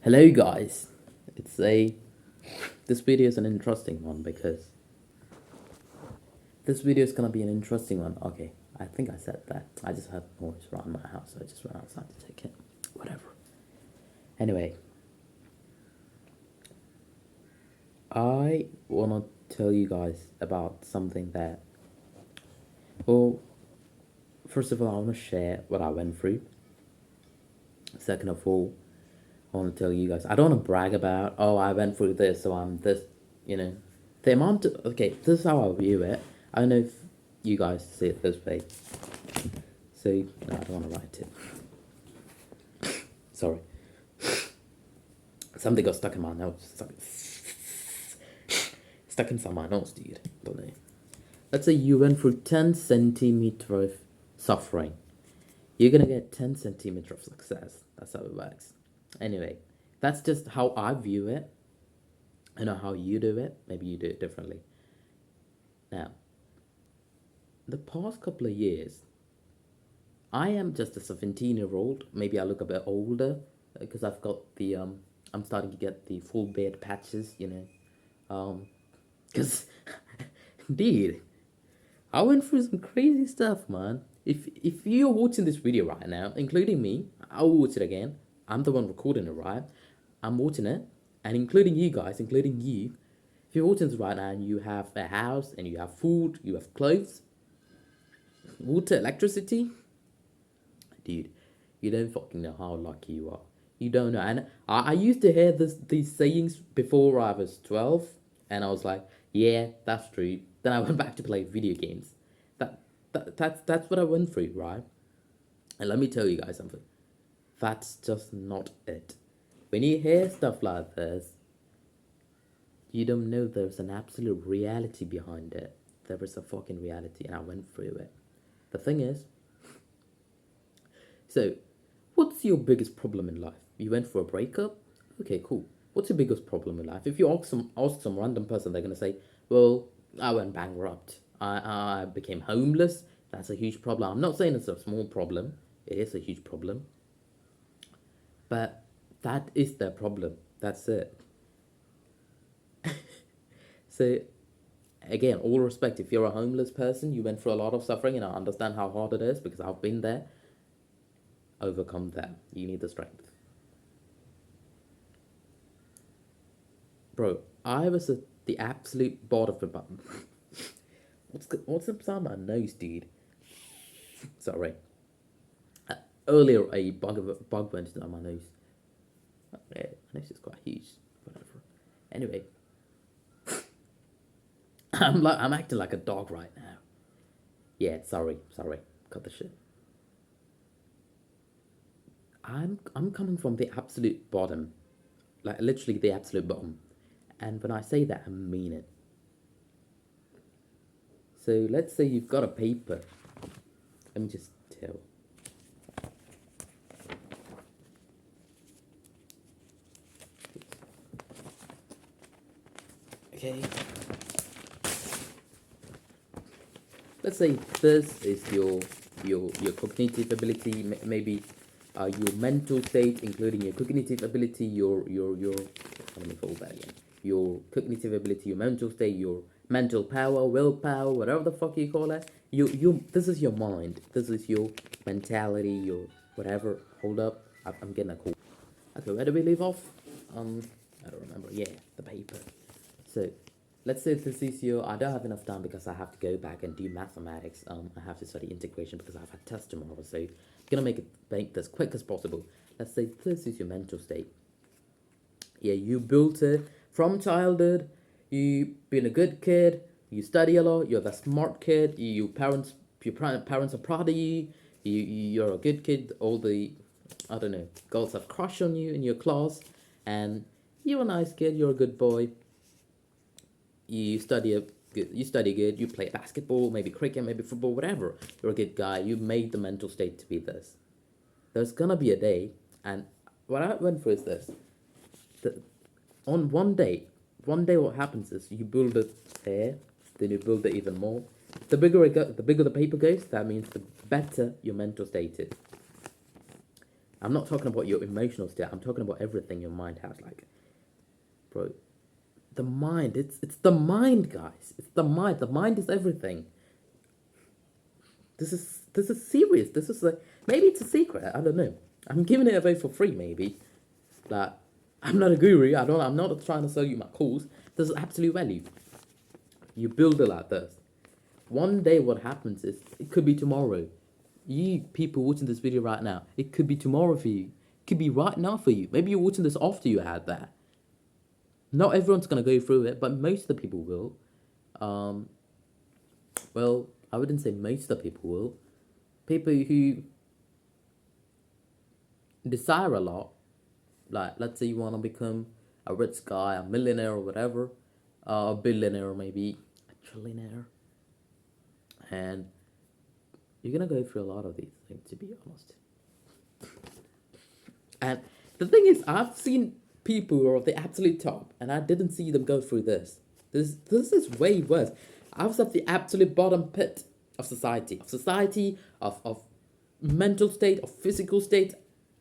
Hello guys. It's a this video is an interesting one because this video is gonna be an interesting one. Okay, I think I said that. I just had noise around my house, so I just went outside to take it. Whatever. Anyway, I wanna tell you guys about something that well first of all I wanna share what I went through. Second of all, I want to tell you guys. I don't want to brag about, oh, I went through this, so I'm this, you know. The amount of, okay, this is how I view it. I don't know if you guys see it this way. So, no, I don't want to write it. Sorry. Something got stuck in my nose. Stuck inside my nose, dude. Don't know. Let's say you went through 10 centimeters of suffering. You're gonna get 10 centimeters of success. That's how it works. Anyway, that's just how I view it. I know how you do it. Maybe you do it differently. Now, the past couple of years, I am just a 17-year-old. Maybe I look a bit older because I've got the I'm starting to get the full beard patches, because indeed, I went through some crazy stuff, man. If you're watching this video right now, including me, I'll watch it again. I'm the one recording it, right? I'm watching it, and including you guys, including you. If you're watching this right now and you have a house and you have food, you have clothes, water, electricity, dude, you don't fucking know how lucky you are. You don't know. And I used to hear these sayings before I was 12, and I was like, yeah, that's true. Then I went back to play video games. That's what I went through, right? And let me tell you guys something. That's just not it. When you hear stuff like this, you don't know there's an absolute reality behind it. There is a fucking reality, and I went through it. The thing is, so what's your biggest problem in life? You went for a breakup? Okay, cool. What's your biggest problem in life? If you ask some random person, they're gonna say, well, I went bankrupt. I became homeless. That's a huge problem. I'm not saying it's a small problem. It is a huge problem. But that is their problem. That's it. So, again, all respect, if you're a homeless person, you went through a lot of suffering, and I understand how hard it is because I've been there. Overcome that. You need the strength. Bro, I was at the absolute bottom of the bottom. What's inside my nose, dude? Sorry. Earlier, a bug went down my nose. Yeah, my nose is quite huge. Whatever. Anyway, I'm acting like a dog right now. Yeah, sorry. Cut the shit. I'm coming from the absolute bottom, like literally the absolute bottom, and when I say that, I mean it. So let's say you've got a paper. Let me just tell. Okay. Let's say this is your cognitive ability, maybe your mental state, including your cognitive ability, your let me fold that again. Your cognitive ability, your mental state, your mental power, willpower, whatever the fuck you call it. You this is your mind. This is your mentality, your whatever. Hold up, I'm getting a call. Okay, where do we leave off? I don't remember. Yeah, the paper. So, let's say this is your. I don't have enough time because I have to go back and do mathematics. I have to study integration because I have a test tomorrow. So, I'm gonna make this quick as possible. Let's say this is your mental state. Yeah, you built it from childhood. You been a good kid. You study a lot. You're the smart kid. Your parents are proud of you. You're a good kid. All the, I don't know, girls have crush on you in your class, and you're a nice kid. You're a good boy. You study good. You play basketball, maybe cricket, maybe football, whatever. You're a good guy. You made the mental state to be this. There's gonna be a day, and what I went through is this. The, on one day what happens is you build it there, then you build it even more. The bigger the paper goes, that means the better your mental state is. I'm not talking about your emotional state. I'm talking about everything your mind has. Like, bro, the mind. It's the mind, guys. It's the mind. The mind is everything. This is serious. This is a maybe it's a secret. I don't know. I'm giving it away for free. Maybe, like, I'm not a guru. I'm not trying to sell you my course. There's absolute value. You build it like this. One day, what happens is it could be tomorrow. You people watching this video right now, it could be tomorrow for you. It could be right now for you. Maybe you're watching this after you had that. Not everyone's gonna go through it, but most of the people will. Um, well, I wouldn't say most of the people will. People who desire a lot, like let's say you want to become a rich guy, a millionaire or whatever, a billionaire maybe, a trillionaire, and you're gonna go through a lot of these things, to be honest. And the thing is, I've seen people who are at the absolute top, and I didn't see them go through this. This is way worse. I was at the absolute bottom pit of society, of mental state, of physical state,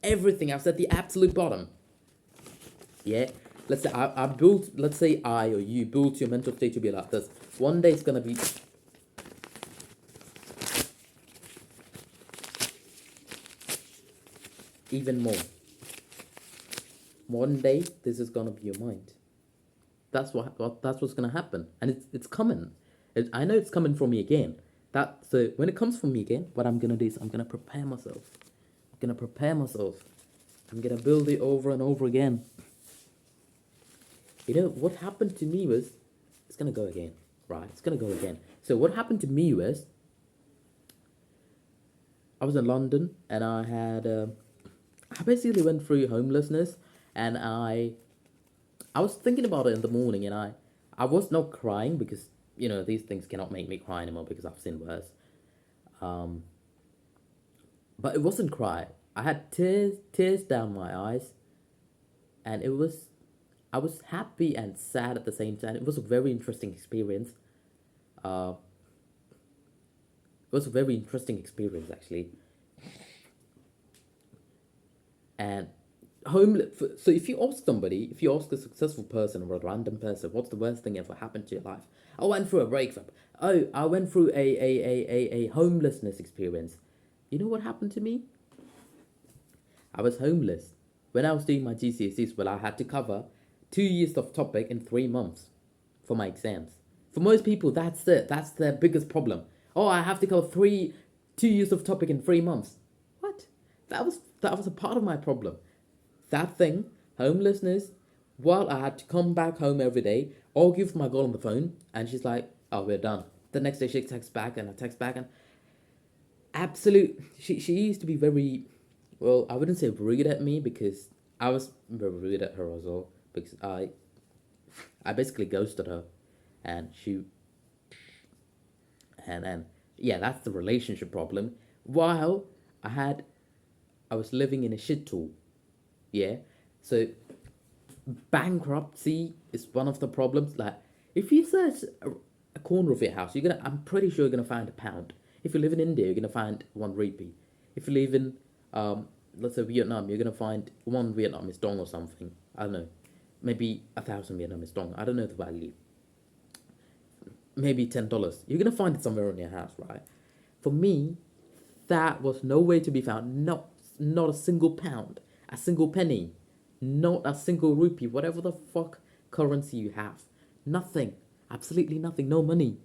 everything. I was at the absolute bottom. Yeah. Let's say I built. Let's say I or you built your mental state to be like this. One day it's gonna be. Even more. One day, this is gonna be your mind. That's that's what's gonna happen, and it's coming. I know it's coming for me again. So when it comes for me again, what I'm gonna do is I'm gonna prepare myself. I'm gonna prepare myself. I'm gonna build it over and over again. You know what happened to me was, it's gonna go again, right? It's gonna go again. So what happened to me was, I was in London and I had. I basically went through homelessness, and I was thinking about it in the morning, and I was not crying because these things cannot make me cry anymore because I've seen worse. But it wasn't cry. I had tears down my eyes, and I was happy and sad at the same time. It was a very interesting experience. Uh, it was a very interesting experience actually. And so if you ask a successful person or a random person, what's the worst thing ever happened to your life? I went through a breakup. Oh, I went through a homelessness experience. You know what happened to me? I was homeless. When I was doing my GCSEs, well, I had to cover 2 years of topic in 3 months for my exams. For most people, that's it. That's their biggest problem. Oh, I have to cover 2 years of topic in 3 months. What? That was a part of my problem. That thing, homelessness, while I had to come back home every day, argue with my girl on the phone, and she's like, oh, we're done. The next day she texts back, and I text back, and she used to be very, well, I wouldn't say rude at me, because I was very rude at her as well, because I basically ghosted her, and and yeah, that's the relationship problem. While I was living in a shithole. Yeah. So bankruptcy is one of the problems. Like, if you search a corner of your house, I'm pretty sure you're gonna find a pound. If you live in India, you're gonna find 1 rupee. If you live in let's say Vietnam, you're gonna find 1 Vietnamese dong or something. I don't know. Maybe 1,000 Vietnamese dong. I don't know the value. Maybe $10. You're gonna find it somewhere in your house, right? For me, that was nowhere to be found. Not a single pound, a single penny, not a single rupee, whatever the fuck currency you have. Nothing. Absolutely nothing. No money.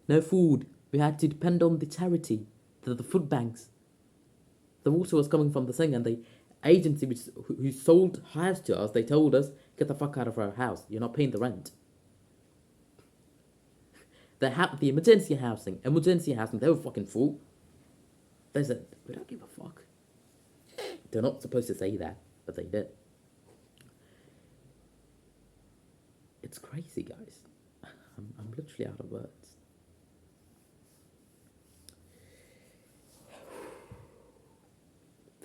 No food. We had to depend on the charity, the food banks. The water was coming from the thing, and the agency who sold house to us, they told us, get the fuck out of our house. You're not paying the rent. The emergency housing, they were fucking full. They said, we don't give a fuck. They're not supposed to say that, but they did. It's crazy, guys. I'm literally out of words.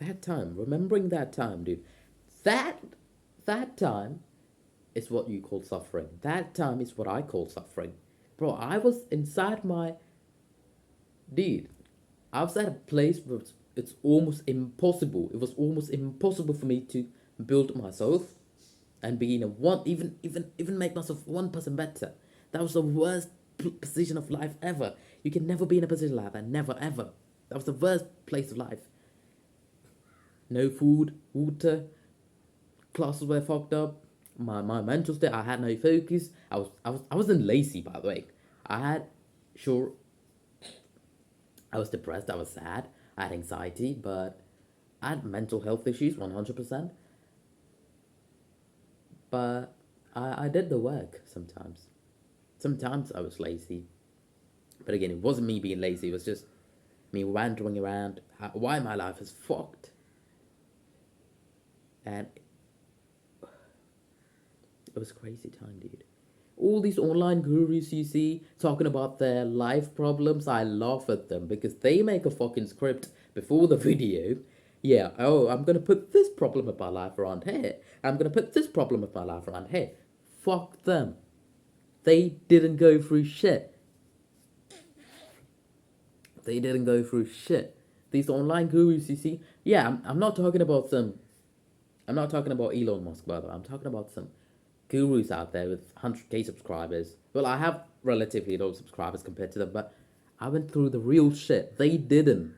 That time, remembering that time, dude. That time is what you call suffering. That time is what I call suffering. Bro, I was inside my... Dude, I was at a place where it's almost impossible. It was almost impossible for me to build myself and be in a one even make myself 1% better. That was the worst position of life ever. You can never be in a position like that. Never ever. That was the worst place of life. No food, water, classes were fucked up. My mental state, I had no focus. I wasn't lazy, by the way. I had sure I was depressed, I was sad, I had anxiety, but I had mental health issues 100%. But I did the work sometimes. Sometimes I was lazy. But again, it wasn't me being lazy, it was just me wandering around. Why my life is fucked. And it was a crazy time, dude. All these online gurus you see talking about their life problems, I laugh at them because they make a fucking script before the video. Yeah, oh, I'm gonna put this problem of my life around here. I'm gonna put this problem of my life around here. Fuck them. They didn't go through shit. They didn't go through shit. These online gurus you see, yeah, I'm not talking about some. I'm not talking about Elon Musk, by the way. I'm talking about some gurus out there with 100k subscribers. Well, I have relatively low subscribers compared to them, but I went through the real shit. They didn't.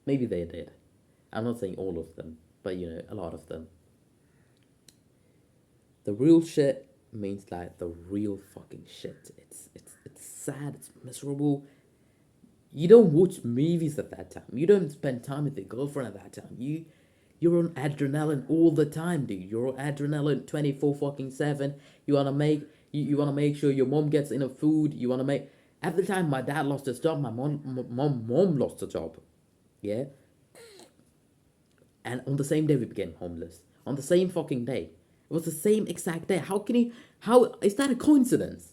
Maybe they did. I'm not saying all of them, but you know, a lot of them. The real shit means like the real fucking shit. It's sad, it's miserable. You don't watch movies at that time. You don't spend time with your girlfriend at that time. You're on adrenaline all the time, dude. You're on adrenaline 24 fucking 7. You wanna make you wanna make sure your mom gets enough food. You wanna make at the time my dad lost his job, my mom lost her job. Yeah? And on the same day we became homeless. On the same fucking day. It was the same exact day. How is that a coincidence?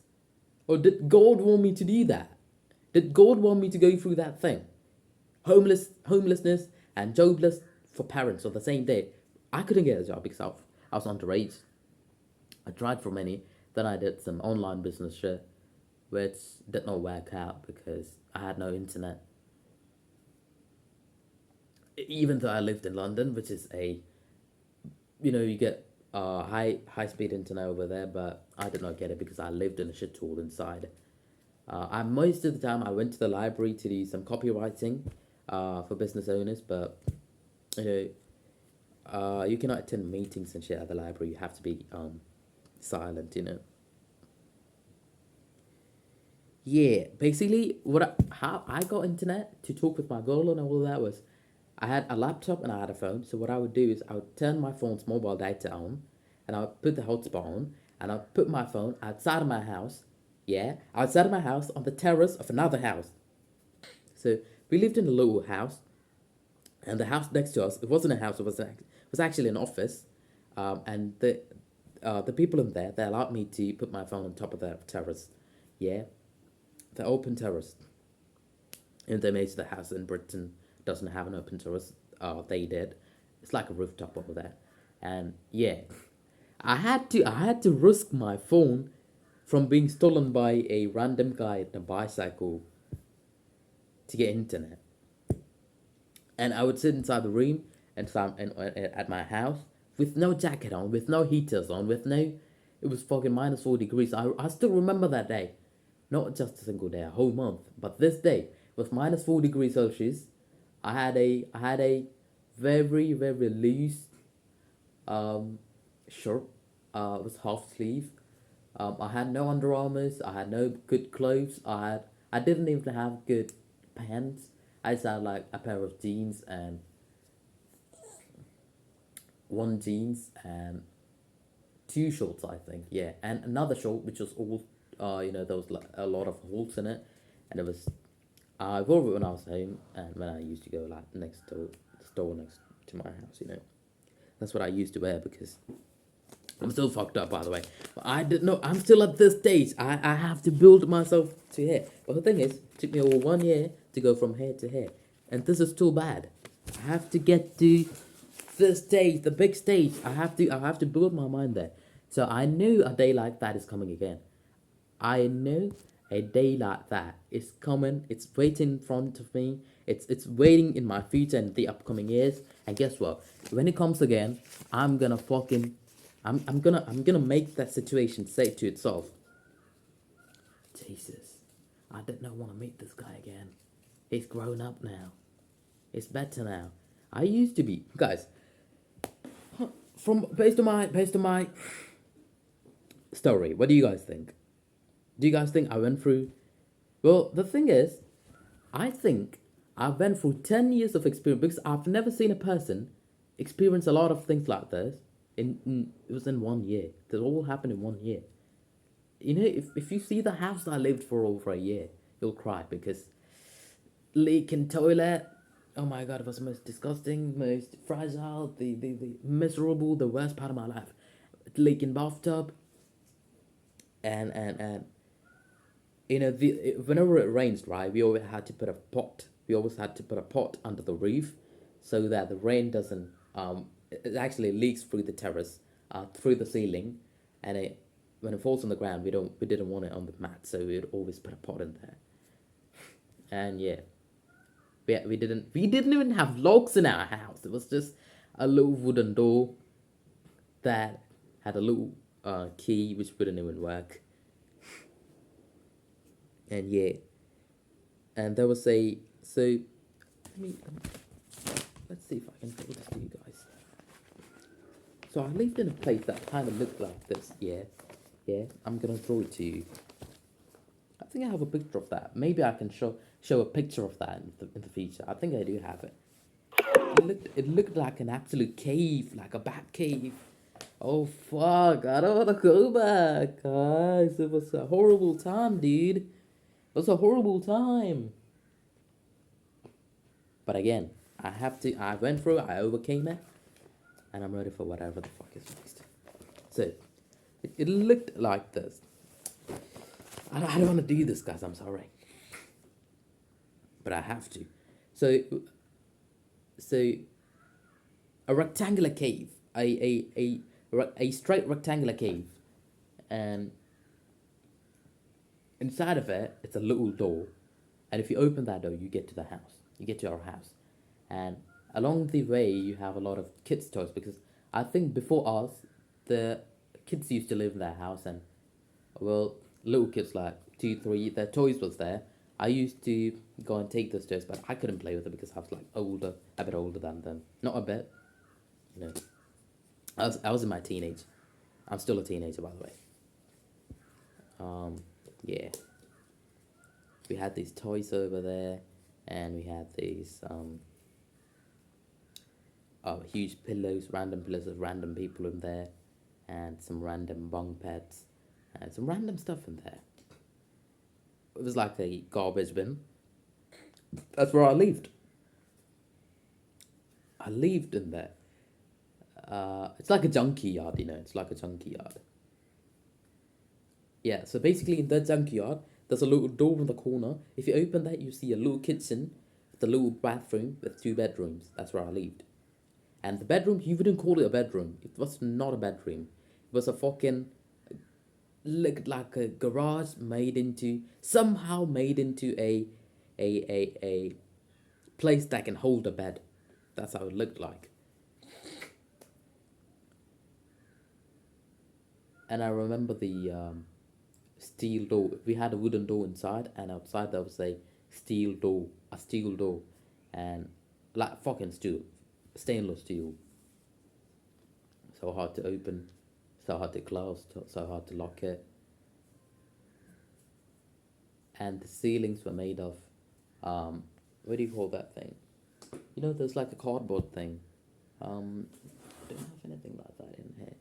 Or did God want me to do that? Did God want me to go through that thing? Homelessness and jobless for parents on the same day. I couldn't get a job because I was underage. I tried for many. Then I did some online business shit, which did not work out because I had no internet. Even though I lived in London, which is you get high speed internet over there, but I did not get it because I lived in a shithole inside. Most of the time I went to the library to do some copywriting for business owners, but you you cannot attend meetings and shit at the library. You have to be silent, you know. Yeah, basically, how I got internet to talk with my girl and all that was, I had a laptop and I had a phone. So what I would do is I would turn my phone's mobile data on, and I would put the hotspot on, and I would put my phone outside of my house. Yeah, outside of my house on the terrace of another house. So we lived in a little house, and the house next to us, it wasn't a house, it was actually an office, and the people in there, they allowed me to put my phone on top of the terrace. Yeah, the open terrace. And they made the house in Britain doesn't have an open terrace. They did. It's like a rooftop over there, and yeah, I had to risk my phone from being stolen by a random guy on a bicycle to get internet. And I would sit inside the room and at my house with no jacket on, with no heaters on, with no. It was fucking minus 4 degrees. I still remember that day, not just a single day, a whole month, but this day was minus 4 degrees Celsius. I had a very very loose shirt. It was half sleeve. I had no Under Armours. I had no good clothes. I didn't even have good pants. I just had like a pair of jeans and one jeans and two shorts, I think. Yeah, and another short which was all there was like a lot of holes in it, and it was I wore it when I was home and when I used to go like next to the store next to my house. That's what I used to wear because I'm still fucked up, by the way. But I didn't know. I'm still at this stage. I have to build myself to here. But the thing is, it took me over 1 year to go from here to here. And this is too bad. I have to get to this stage, the big stage. I have to build my mind there. So I knew a day like that is coming again. I knew, A day like that is coming. It's waiting in front of me. It's waiting in my future and the upcoming years. And guess what? When it comes again, I'm gonna fucking, I'm gonna make that situation say to itself, Jesus, I did not want to meet this guy again. He's grown up now. It's better now. I used to be, guys. From based on my story, what do you guys think? Do you guys think I went through? Well, the thing is, I think I went through 10 years of experience because I've never seen a person experience a lot of things like this. It was in 1 year. It all happened in 1 year. You know, if you see the house I lived for over a year, you'll cry because leak in toilet. Oh my god, it was the most disgusting, most fragile, the miserable, the worst part of my life. Leak in bathtub. And you know, whenever it rains, right, we always had to put a pot. We always had to put a pot under the roof so that the rain doesn't it actually leaks through the terrace, through the ceiling, and it when it falls on the ground, we didn't want it on the mat, so we'd always put a pot in there. And yeah, we didn't even have locks in our house. It was just a little wooden door that had a little key which wouldn't even work. And yeah, and there was a so let me let's see if I can show this to you guys. So I lived in a place that kind of looked like this. Yeah, I'm gonna draw it to you. I think I have a picture of that. Maybe I can show a picture of that in the future. I think I do have it. It looked like an absolute cave, like a bat cave. Oh fuck! I don't wanna go back, guys. It was a horrible time, dude. It was a horrible time. But again, I went through it, I overcame it, and I'm ready for whatever the fuck is next. So, it looked like this. I don't want to do this, guys, I'm sorry. But I have to. So a rectangular cave, a straight rectangular cave, and inside of it, it's a little door, and if you open that door, you get to the house. You get to our house, and along the way, you have a lot of kids' toys because I think before us, the kids used to live in their house, and well, little kids like 2, 3, their toys was there. I used to go and take those toys, but I couldn't play with it because I was like older, a bit older than them. Not a bit, you know. I was in my teenage. I'm still a teenager, by the way. Yeah. We had these toys over there, and we had these huge pillows, random pillows of random people in there, and some random bunk beds, and some random stuff in there. It was like a garbage bin. That's where I lived. I lived in there. It's like a junkie yard, you know. It's like a junkie yard. Yeah. So basically, in that junkie yard, there's a little door in the corner. If you open that, you see a little kitchen with a little bathroom with 2 bedrooms. That's where I lived. And the bedroom, you wouldn't call it a bedroom. It was not a bedroom. It was a fucking looked like a garage somehow made into a place that can hold a bed. That's how it looked like. And I remember the steel door. We had a wooden door inside, and outside there was a steel door, and like fucking steel, stainless steel. So hard to open, so hard to close, so hard to lock it. And the ceilings were made of, what do you call that thing? You know, there's like a cardboard thing. Don't have anything like that in here.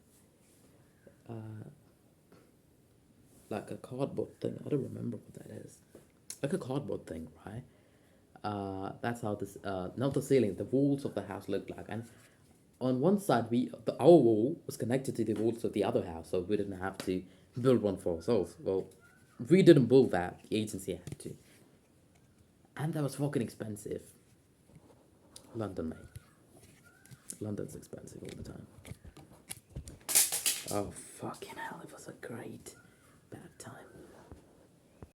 Like a cardboard thing. I don't remember what that is. Like a cardboard thing, right? That's how this. Not the ceiling. The walls of the house looked like, and on one side, our wall was connected to the walls of the other house, so we didn't have to build one for ourselves. Well, we didn't build that. The agency had to, and that was fucking expensive. London, mate. London's expensive all the time. Oh fucking hell! It was a great bad time.